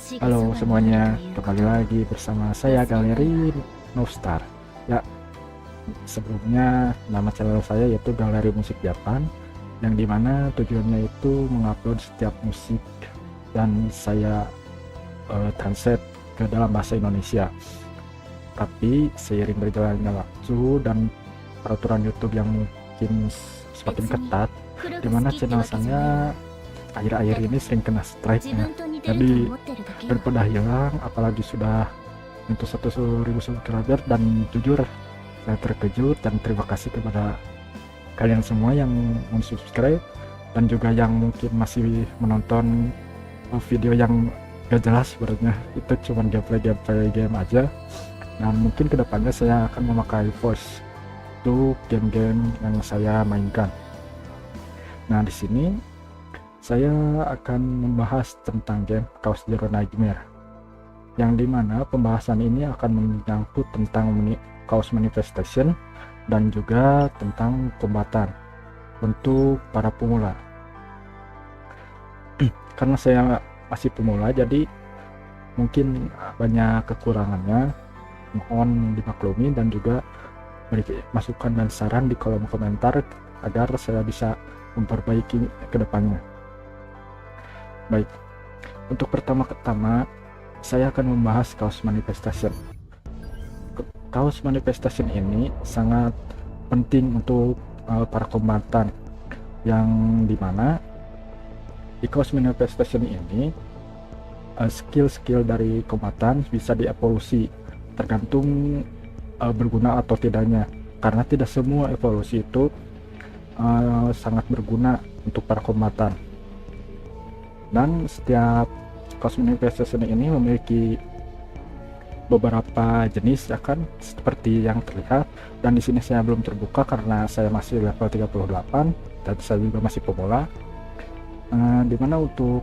Halo semuanya, kembali lagi bersama saya Galeri Novstar. Ya, sebelumnya nama channel saya yaitu Galeri Musik Japan, yang dimana tujuannya itu mengupload setiap musik dan saya translate ke dalam bahasa Indonesia. Tapi seiring berjalannya waktu dan peraturan YouTube yang mungkin semakin ketat, dimana channel saya akhir-akhir ini sering kena strike ya. Jadi daripada hilang, apalagi sudah untuk 1.000 subscriber, dan jujur saya terkejut dan terima kasih kepada kalian semua yang subscribe dan juga yang mungkin masih menonton video yang gak jelas. Sebenarnya itu cuma gameplay game aja, dan mungkin kedepannya saya akan memakai voice untuk game-game yang saya mainkan. Nah, di sini saya akan membahas tentang game Chaos Zero Nightmare, yang dimana pembahasan ini akan menyangkut tentang Chaos Manifestation dan juga tentang kombatan untuk para pemula. Karena saya masih pemula, jadi mungkin banyak kekurangannya, mohon dimaklumi, dan juga beri masukan dan saran di kolom komentar agar saya bisa memperbaiki ke depannya. Baik, untuk pertama-tama saya akan membahas Chaos Manifestation. Chaos Manifestation ini sangat penting untuk para kombatan, yang dimana di Chaos Manifestation ini skill-skill dari kombatan bisa dievolusi tergantung berguna atau tidaknya, karena tidak semua evolusi itu sangat berguna untuk para kombatan. Dan setiap Chaos Manifestation ini memiliki beberapa jenis, ya kan, seperti yang terlihat. Dan di sini saya belum terbuka karena saya masih level 38 dan saya juga masih pemula. Dimana untuk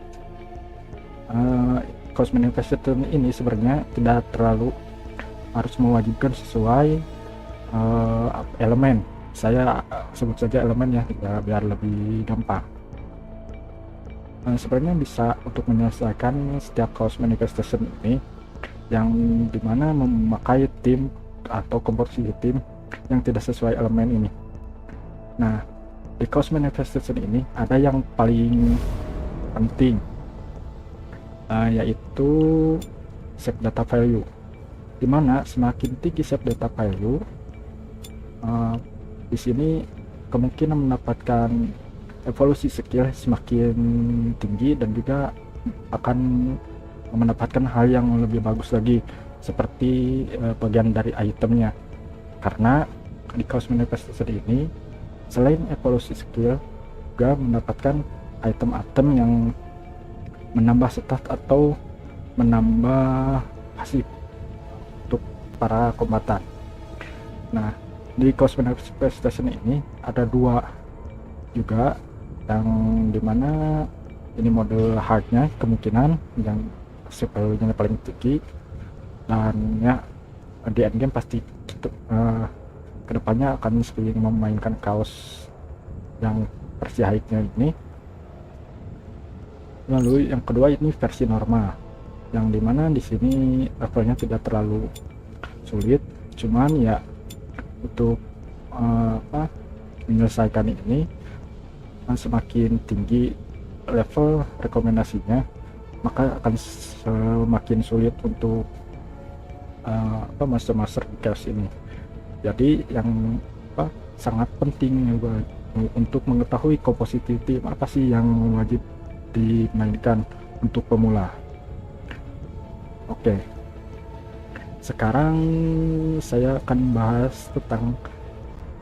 Chaos Manifestation ini sebenarnya tidak terlalu harus mewajibkan sesuai elemen. Saya sebut saja elemen ya, biar lebih gampang. Sebenarnya bisa untuk menyelesaikan setiap Chaos Manifestation ini, yang dimana memakai tim atau komposisi tim yang tidak sesuai elemen ini. Nah, di Chaos Manifestation ini ada yang paling penting, yaitu save data value, dimana semakin tinggi save data value, di sini kemungkinan mendapatkan evolusi skill semakin tinggi, dan juga akan mendapatkan hal yang lebih bagus lagi, seperti bagian dari itemnya. Karena di Chaos Manifestation ini selain evolusi skill juga mendapatkan item-item yang menambah stat atau menambah pasif untuk para kombatan. Nah, di Chaos Manifestation ini ada dua juga, yang dimana ini model hardnya kemungkinan yang CPU-nya paling tinggi, dan ya di endgame pasti kedepannya akan sering memainkan Chaos yang versi high-nya ini. Lalu yang kedua ini versi normal, yang dimana di sini levelnya tidak terlalu sulit, cuman ya untuk menyelesaikan ini semakin tinggi level rekomendasinya, maka akan semakin sulit untuk master di Chaos ini. Jadi yang sangat penting untuk mengetahui komposisi tim apa sih yang wajib dimainkan untuk pemula. Oke, sekarang saya akan bahas tentang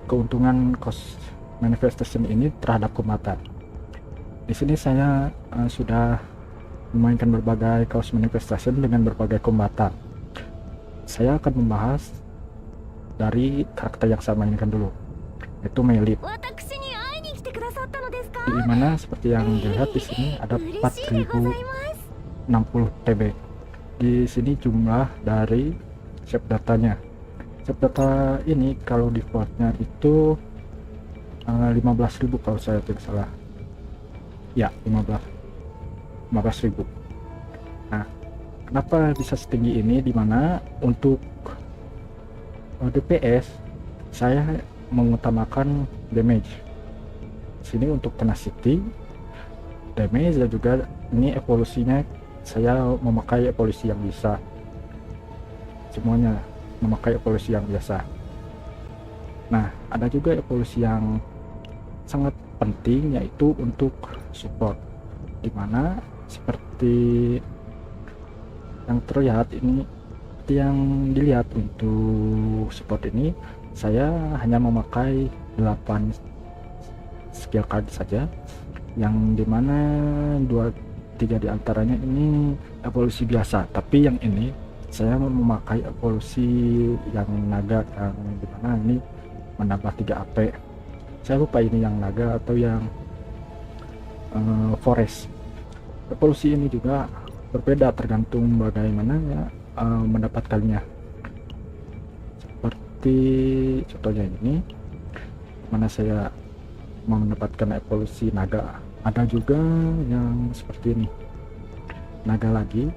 keuntungan Chaos Manifestation ini terhadap kombatan. Di sini saya sudah memainkan berbagai Chaos Manifestation dengan berbagai kombatan. Saya akan membahas dari karakter yang saya mainkan dulu, yaitu Melee. Di mana seperti yang dilihat di sini ada 4060 TB. Di sini jumlah dari save datanya. Save data ini kalau defaultnya itu 15.000 kalau saya tidak salah. Ya, 15.000. Nah, Kenapa bisa setinggi ini, dimana untuk DPS saya mengutamakan damage. Sini untuk tenacity, damage, dan juga ini evolusinya saya memakai evolusi yang bisa, semuanya memakai evolusi yang biasa. Nah, ada juga evolusi yang sangat penting, yaitu untuk support, dimana seperti yang terlihat ini, seperti yang dilihat untuk support ini, saya hanya memakai 8 skill card saja, yang dimana 2-3 diantaranya ini evolusi biasa, tapi yang ini saya memakai evolusi yang naga, yang dimana ini menambah 3 AP. Saya lupa ini yang naga atau yang forest. Evolusi ini juga berbeda tergantung bagaimana ya mendapatkannya. Seperti contohnya ini, mana saya mau mendapatkan evolusi naga. Ada juga yang seperti ini, naga lagi,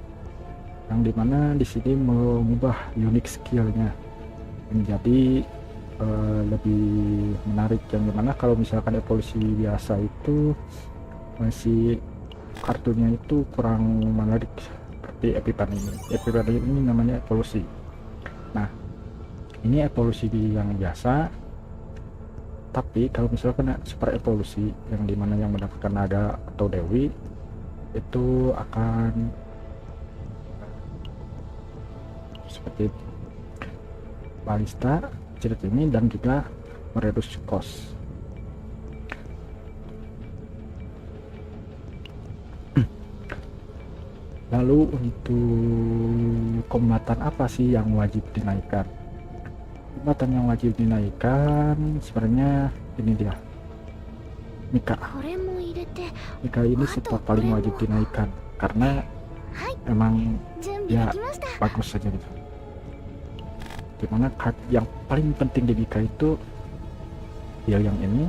yang dimana di sini mengubah unique skillnya menjadi lebih menarik, yang dimana kalau misalkan evolusi biasa itu masih kartunya itu kurang menarik, seperti Epiphany ini. Epiphany ini namanya evolusi. Nah, ini evolusi yang biasa, tapi kalau misalkan super evolusi yang dimana yang mendapatkan naga atau dewi, itu akan seperti balista, cerit ini, dan juga mereduce cost. Lalu untuk kombatan apa sih yang wajib dinaikkan? Kombatan yang wajib dinaikkan sebenarnya ini dia, Mika. Mika ini support paling wajib dinaikkan karena emang ya bagus saja gitu. Dimana card yang paling penting di Mika itu ya yang ini,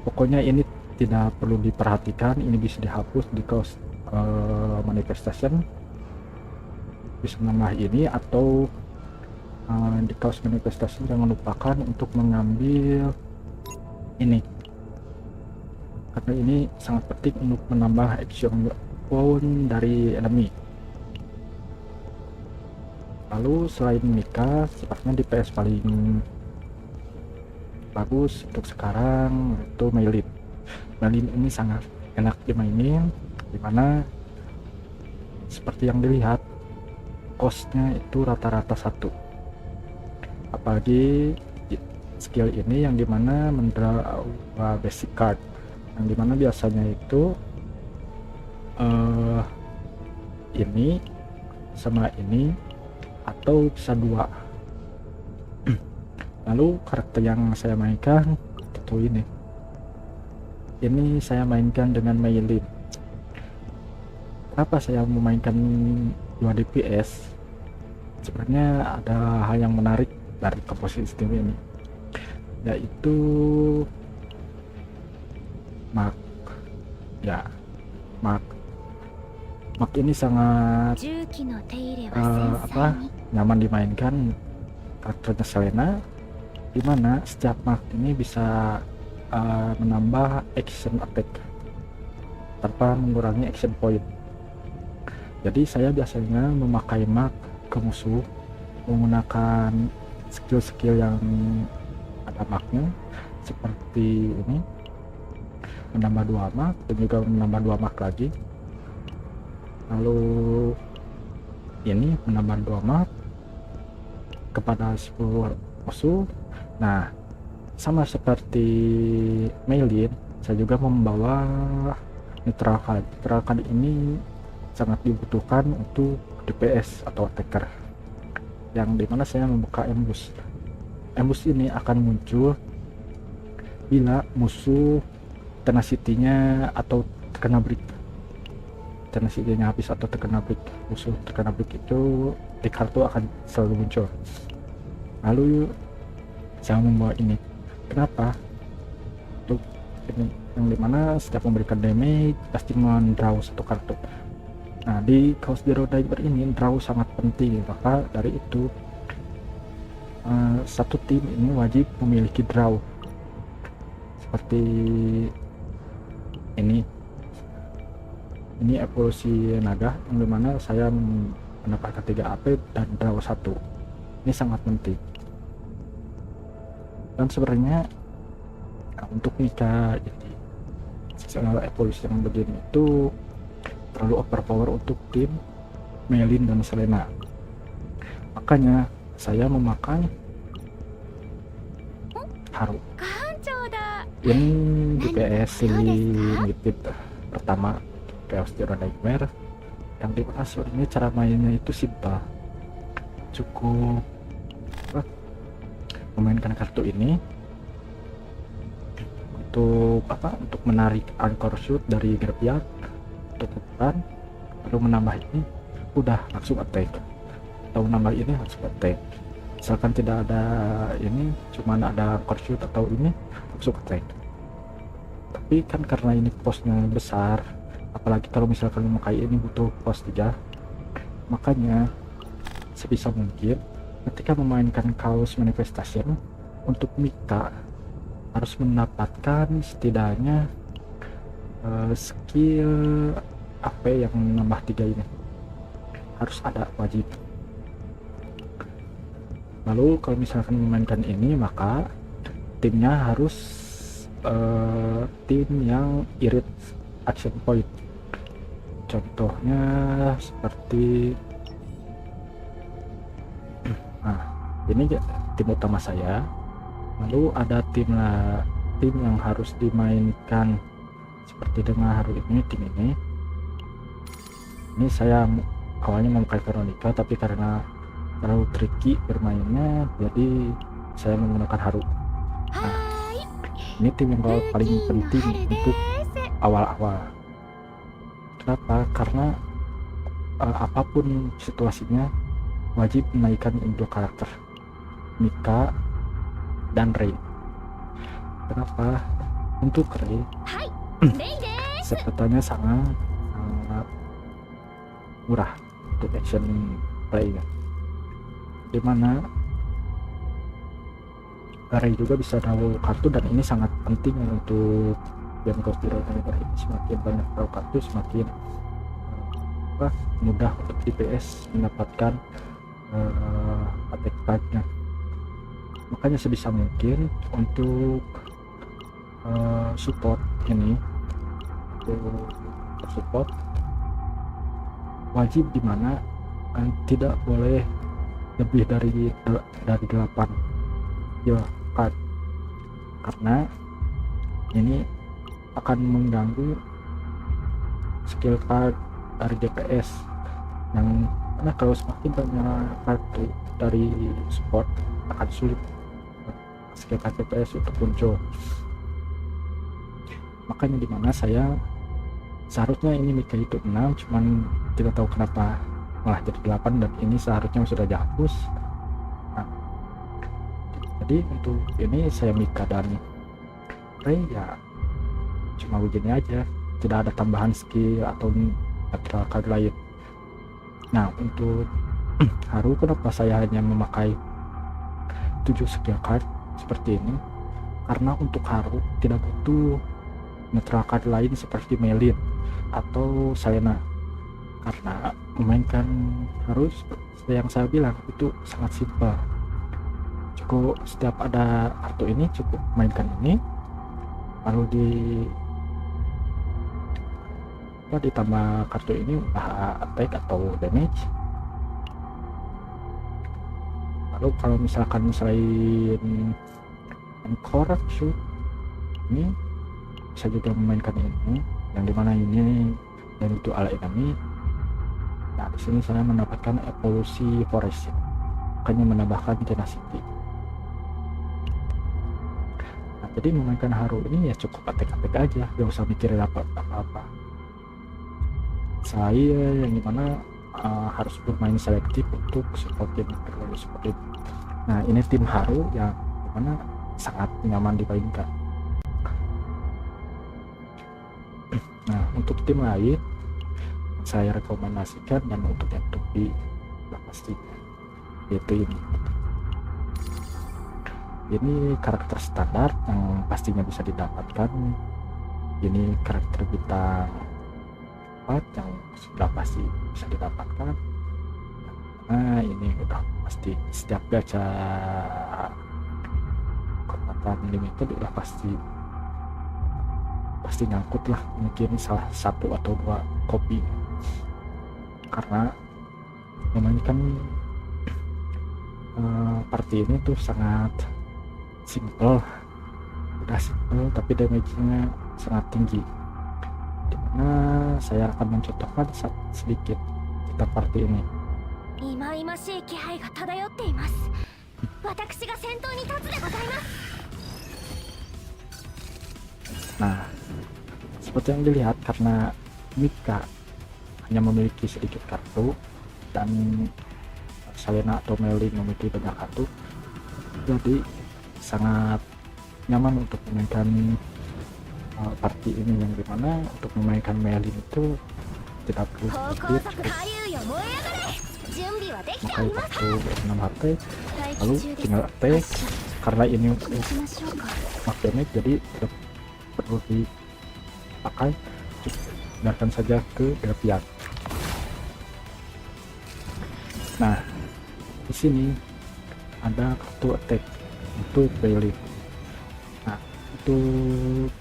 pokoknya ini tidak perlu diperhatikan, ini bisa dihapus di cost manifestation, bisa menambah ini, atau di kaos manifestation jangan lupakan untuk mengambil ini, karena ini sangat penting untuk menambah action point dari enemy. Lalu selain Mika, sepertinya DPS paling bagus untuk sekarang itu Meilin. Meilin ini sangat enak dimainin, dimana seperti yang dilihat costnya itu rata-rata 1, apalagi skill ini yang dimana mendraw basic card, yang dimana biasanya itu ini sama ini atau bisa 2. Lalu karakter yang saya mainkan tentu ini saya mainkan dengan Meilin. Kenapa saya memainkan 2 DPS? Sebenarnya ada hal yang menarik dari komposisi sistem ini, yaitu Mark. Ya, Mark ini sangat nyaman dimainkan. Karakternya Selena, dimana setiap Mark ini bisa menambah action attack tanpa mengurangi action point. Jadi saya biasanya memakai mark ke musuh menggunakan skill-skill yang ada marknya, seperti ini, menambah 2 mark dan juga menambah 2 mark lagi. Lalu ini menambah 2 mark kepada 10 musuh. Nah, sama seperti Meilin, saya juga membawa neutral card. Neutral card ini sangat dibutuhkan untuk DPS atau attacker, yang dimana saya membuka ambush. Ambush ini akan muncul bila musuh tenacity-nya atau terkena break. Tenacity-nya habis atau terkena break, musuh terkena break itu di kartu akan selalu muncul. Lalu saya membawa ini. Kenapa? Untuk ini, yang dimana setiap memberikan damage pasti mendraw 1 kartu. Nah, di Chaos Zero Diver ini draw sangat penting, maka dari itu satu tim ini wajib memiliki draw seperti ini evolusi naga yang dimana saya mendapatkan 3 AP dan draw 1. Ini sangat penting. Dan sebenarnya untuk Mika jadi evolusi yang begini itu terlalu overpower untuk tim Melin dan Selena. Makanya saya memakai Haru. Ini DPS limited pertama Chaos Zero Nightmare, yang dimana sebenarnya cara mainnya itu simpel. Cukup memainkan kartu ini untuk menarik anchor shoot dari graveyard untuk depan, lalu menambah ini udah langsung attack, atau menambah ini langsung attack. Misalkan tidak ada ini, cuman ada anchor shoot atau ini, langsung attack. Tapi kan karena ini posnya besar, apalagi kalau misalkan memakai ini butuh pos 3, makanya sebisa mungkin ketika memainkan Chaos Manifestation untuk Mika harus mendapatkan setidaknya skill AP yang nambah 3 ini harus ada, wajib. Lalu kalau misalkan memainkan ini, maka timnya harus tim yang irit action point. Contohnya seperti ini tim utama saya. Lalu ada tim yang harus dimainkan seperti dengan Haru ini, tim ini saya awalnya memakai Veronica, tapi karena terlalu tricky bermainnya, jadi saya menggunakan Haru. Nah, ini tim yang paling penting untuk awal-awal. Kenapa? Karena apapun situasinya wajib menaikkan dua karakter, Mika dan Rei. Kenapa? Untuk Rei sepertinya sangat murah untuk action play-nya, dimana Rei juga bisa draw kartu, dan ini sangat penting untuk game Chaos Zero Nightmare ini. Semakin banyak draw kartu, semakin mudah untuk DPS mendapatkan attack card-nya. Makanya sebisa mungkin untuk support ini, untuk support wajib dimana tidak boleh lebih dari 8 card, karena ini akan mengganggu skill card dari DPS, yang karena kalau semakin banyak kartu dari support akan sulit skill card DPS untuk muncul. Makanya dimana saya seharusnya ini Mika itu 6, cuman tidak tahu kenapa malah jadi 8, dan ini seharusnya sudah dihapus. Nah, jadi untuk ini saya Mika dan Rei ya cuma begini aja, tidak ada tambahan skill atau natural card lain. Nah, untuk Haru, kenapa saya hanya memakai 7 skill card seperti ini? Karena untuk Haru tidak butuh natural card lain seperti Melin atau Selena, karena memainkan Haru yang saya bilang itu sangat simpel. Cukup setiap ada kartu ini cukup mainkan ini, lalu ditambah kartu ini attack atau damage. Lalu kalau misalkan selain anchor shoot ini bisa juga memainkan ini, yang dimana ini dan itu ala enemy. Nah, di sini saya mendapatkan evolusi forest, makanya menambahkan tenacity. Nah, jadi memainkan Haru ini ya cukup attack aja, gak usah mikirin apa-apa. Saya yang dimana harus bermain selektif untuk support game seperti itu. Nah, ini tim Haru yang dimana sangat nyaman dimainkan. Nah, untuk tim lain saya rekomendasikan dan untuk yang Tupi udah pasti yaitu ini karakter standar yang pastinya bisa didapatkan. Ini karakter bintang 4 yang sudah pasti bisa didapatkan. Nah ini udah pasti setiap gacha kekuatan limited udah pasti nyangkut lah, mungkin salah satu atau dua kopi, karena namanya kan party ini tuh sangat simple, udah simple tapi damage-nya sangat tinggi, dimana saya akan mencontohkan sedikit kita party ini. Nah, seperti yang dilihat, karena Mika hanya memiliki sedikit kartu dan Selena atau Melin memiliki banyak kartu, jadi sangat nyaman untuk memainkan party ini, yang dimana untuk memainkan Melin itu tidak perlu sedikit, memakai kartu 6 HP lalu tinggal attack. Karena ini untuk mark damage jadi tidak perlu dipakai, biarkan saja ke graveyard. Nah, di sini ada kartu attack untuk Bailey. Nah, untuk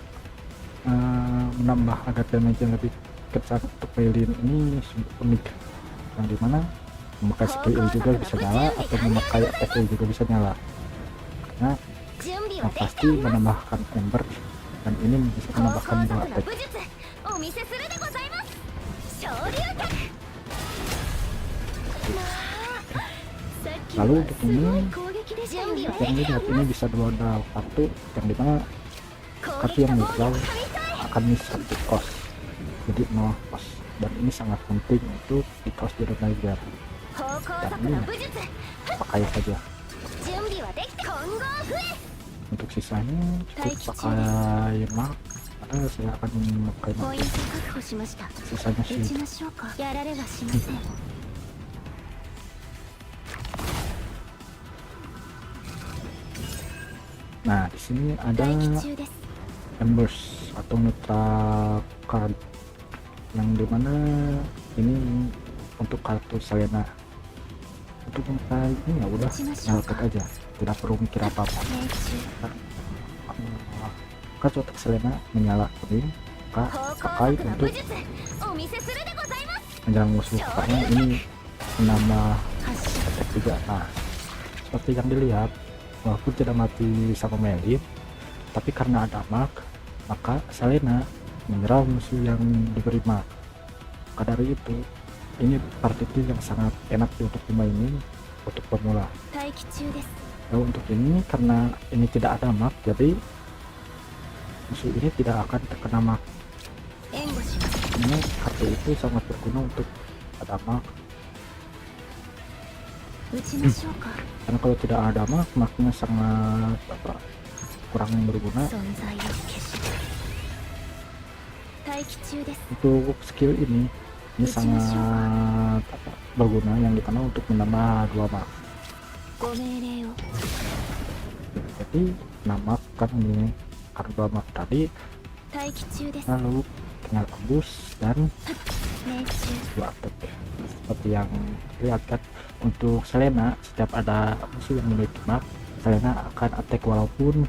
menambah agar damage yang lebih kencang untuk Bailey ini unik, yang dimana memakai skill juga bisa nyala atau memakai attack juga bisa nyala. Nah, yang pasti menambahkan ember, dan ini bisa menambahkan 2 attack. Lalu untuk ini yang dilihat ini bisa 2 kartu, yang dimana kartu yang netral akan miss 1 cost, jadi 0 cost, dan ini sangat penting untuk di cost di Rider, dan ini pakai saja. Untuk sisanya cukup pakai mark, karena saya akan memakai mark, sisanya shield. Nah, di sini ada embers atau neutral card, yang dimana ini untuk kartu Selena. Untuk memakai ini ya udah nyalakan aja, tidak perlu mikir apa-apa. Kartu otak Selena menyala kuning, pakai untuk menyerang musuh, karena ini menambah attack juga. Nah, seperti yang dilihat, walaupun tidak mati sama Melin, tapi karena ada mark, maka Selena menyerang musuh yang diberi mark. Maka dari itu, ini party yang sangat enak untuk dimainin untuk pemula. Lalu untuk ini, karena ini tidak ada mark, jadi musuh ini tidak akan terkena mark. Ini kartu itu sangat berguna untuk ada mark. Karena kalau tidak ada mark, marknya sangat kurang berguna. Untuk skill ini sangat berguna, yang dimana untuk menambah 2 mark. Jadi 6 mark kan ini, karena 2 mark tadi, lalu tinggal tembus dan 2 attack. Seperti yang lihat kan, untuk Selena setiap ada musuh yang memiliki mark, Selena akan attack walaupun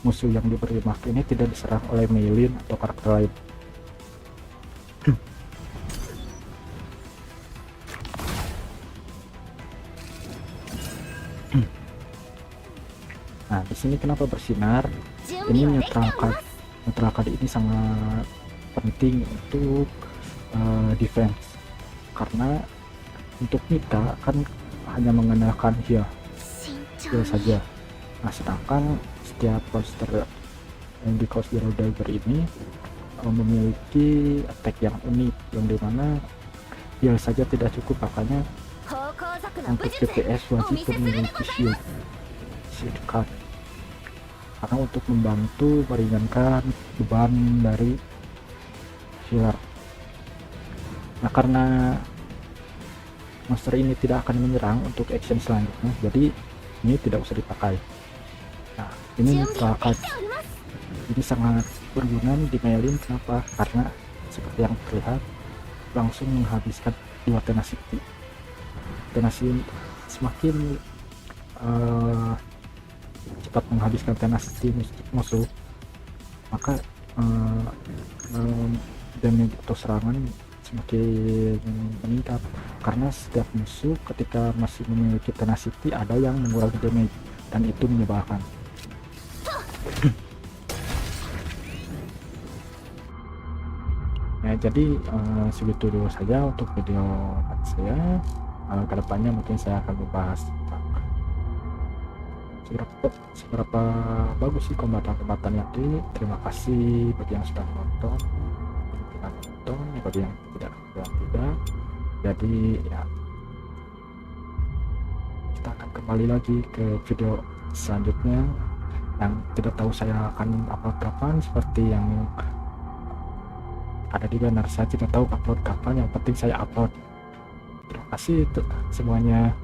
musuh yang diberi mark ini tidak diserang oleh Melin atau karakter lain. Nah, di sini kenapa bersinar? Ini neutral card ini sangat penting untuk defense, karena untuk Mika kan hanya mengandalkan heal saja. Nah, sedangkan setiap monster yang di Chaos Hero Dagger ini memiliki attack yang unik, yang dimana heal saja tidak cukup, makanya untuk DPS wajib memiliki shield card, karena untuk membantu meringankan beban dari healer. Nah, karena monster ini tidak akan menyerang untuk action selanjutnya, jadi ini tidak usah dipakai. Nah, ini neutral card, ini sangat berguna di Melee. Kenapa? Karena seperti yang terlihat langsung menghabiskan 2 tenacity. Semakin cepat menghabiskan tenacity musuh, maka damage atau serangan semakin meningkat, karena setiap musuh ketika masih memiliki tenacity ada yang mengurangi damage, dan itu menyebalkan. Ya, jadi segitu dulu saja untuk video saya. Kedepannya mungkin saya akan membahas seberapa bagus sih kombatan-kombatan yang ini. Terima kasih bagi yang sudah menonton, bagi yang tidak tidak. Jadi ya, kita akan kembali lagi ke video selanjutnya yang tidak tahu saya akan upload kapan, seperti yang ada di banner. Saya tidak tahu upload kapan, yang penting saya upload. Terima kasih semuanya.